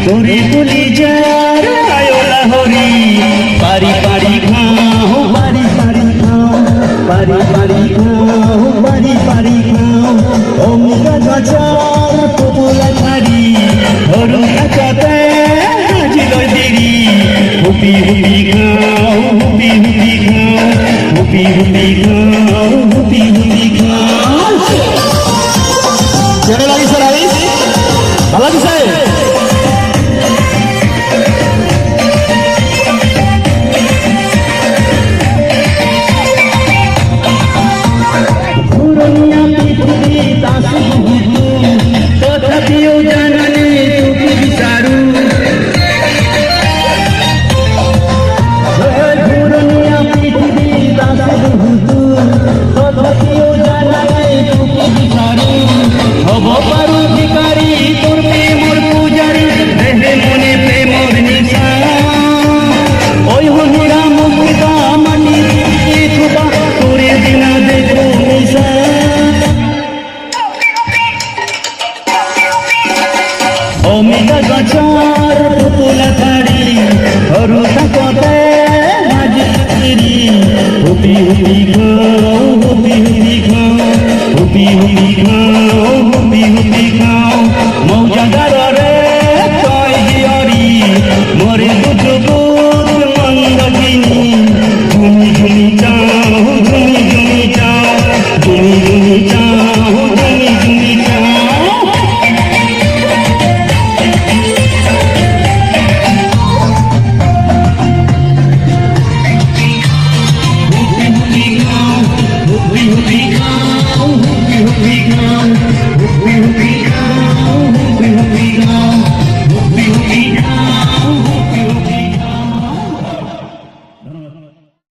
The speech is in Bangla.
তোরে বলি যার আয়োলা হরি পারি পারি খাও পারি পারি খাও পারি পারি খাও পারি পারি খাও অমিতা গাছার পোপলা ছাড়ি ধরু কাকাতে হাজিল দেরি হুপি হুপি খাও হুপি হুপি খাও হুপি হুপি খাও হুপি হুপি খাও কেন লাগিছে লাগিছে ভালো লাগিছে তথাপিও জানালে তুমি বিচারু ঘুরনিয়া পৃথিবী তথাপিও জানালে তুমি বিচারু হব পারু ভিকারি তোর প্রেমর পূজারি দেহে মনে প্রেমর নিশা ওই হনিরা মুক্তা মাটি খুবা তোরে দিনা দেখো নিশা অমিতা গাছার পোপলা ছাড়ি ধরু থাকতে হাজিরি হুপি হুপি খাও হুপি হুপি খাও হুপি হুপি খাও হুপি হুপি খাও মৌজাদার রে তয় হিয়রি মরে দুজগুত মন্দকিনী ঝুমি ঝুমি চাও ঝুমি ঝুমি চাও ঝুমি ঝুমি চাও